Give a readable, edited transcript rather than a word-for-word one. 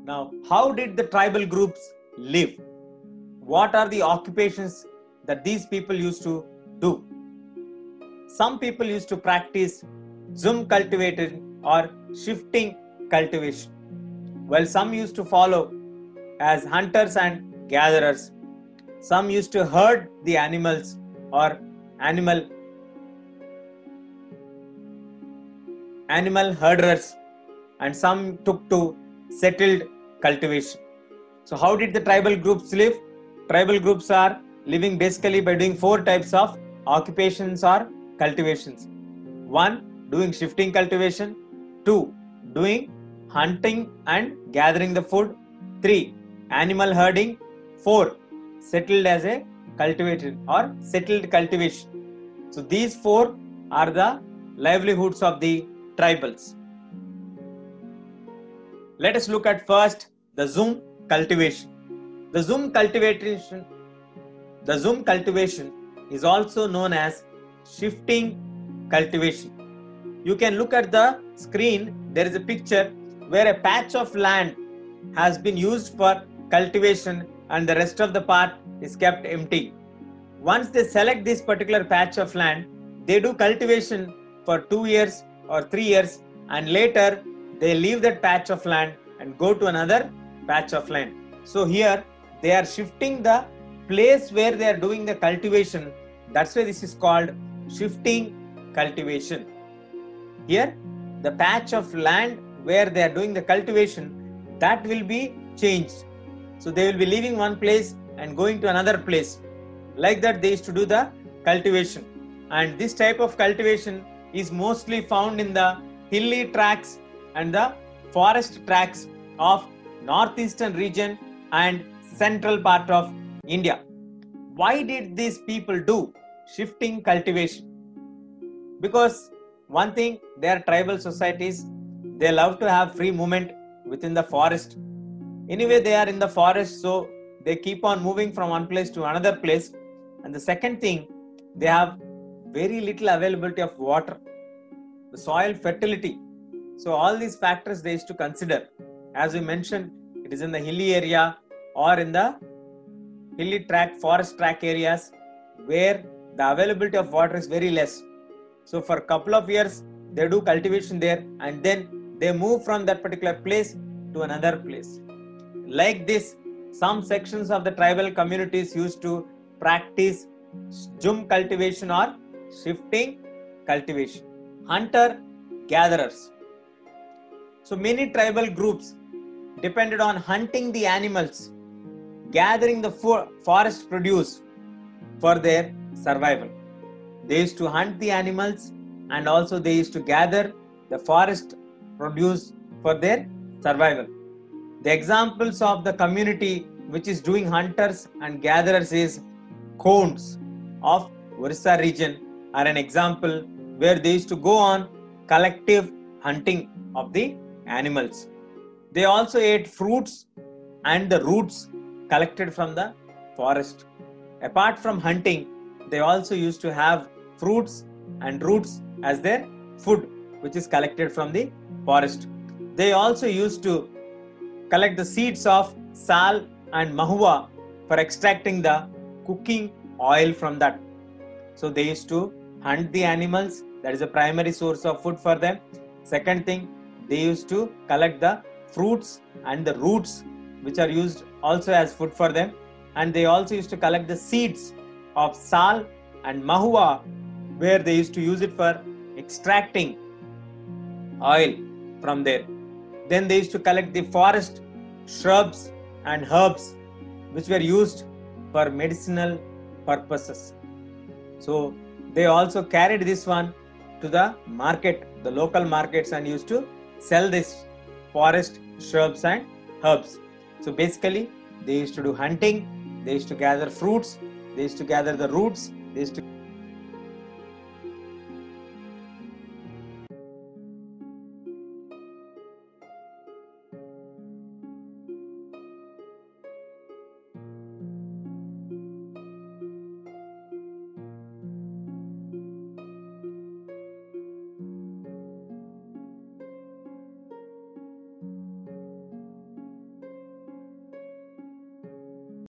Now, how did the tribal groups live? What are the occupations that these people used to do? Some people used to practice zum cultivation or shifting cultivation, while some used to follow as hunters and gatherers. Some used to herd the animals or animal herders, and some took to settled cultivation. So how did the tribal groups live? Tribal groups are living basically by doing 4 types of occupations or cultivations. 1. Doing shifting cultivation. 2. Doing hunting and gathering the food. 3. Animal herding. 4. Settled as a cultivation or settled cultivation. So these 4 are the livelihoods of the tribals. Let us look at first the zum cultivation. The zum cultivation is also known as shifting cultivation. You can look at the screen. There is a picture where a patch of land has been used for cultivation and the rest of the part is kept empty. Once they select this particular patch of land, they do cultivation for 2 years or 3 years, and later they leave that patch of land and go to another patch of land. So here they are shifting the place where they are doing the cultivation. That's why this is called shifting cultivation. Here the patch of land where they are doing the cultivation, that will be changed. So they will be leaving one place and going to another place. Like that they used to do the cultivation. And this type of cultivation is mostly found in the hilly tracts and the forest tracts of northeastern region and central part of India. Why did these people do shifting cultivation? Because one thing, they are tribal societies. They love to have free movement within the forest. Anyway, they are in the forest, so they keep on moving from one place to another place. And the second thing, they have very little availability of water, the soil fertility. So all these factors they used to consider. As we mentioned, it is in the hilly area or in the hilly tract, forest tract areas where the availability of water is very less. So for a couple of years, they do cultivation there and then they move from that particular place to another place. Like this, some sections of the tribal communities used to practice zum cultivation or shifting cultivation. Hunter-gatherers. So many tribal groups depended on hunting the animals, gathering the forest produce for their survival. They used to hunt the animals and also they used to gather the forest produce for their survival. The examples of the community which is doing hunters and gatherers is Konds of Orissa region are an example where they used to go on collective hunting of the animals. They also ate fruits and the roots collected from the forest. Apart from hunting, they also used to have fruits and roots as their food, which is collected from the forest. They also used to collect the seeds of sal and mahua for extracting the cooking oil from that. So they used to hunt the animals, that is a primary source of food for them. Second thing, they used to collect the fruits and the roots which are used also as food for them, and they also used to collect the seeds of sal and mahua where they used to use it for extracting oil from there. Then they used to collect the forest shrubs and herbs which were used for medicinal purposes. So they also carried this one to the market, the local markets, and used to sell this forest shrubs and herbs. So basically they used to do hunting, they used to gather fruits, they used to gather the roots, they used to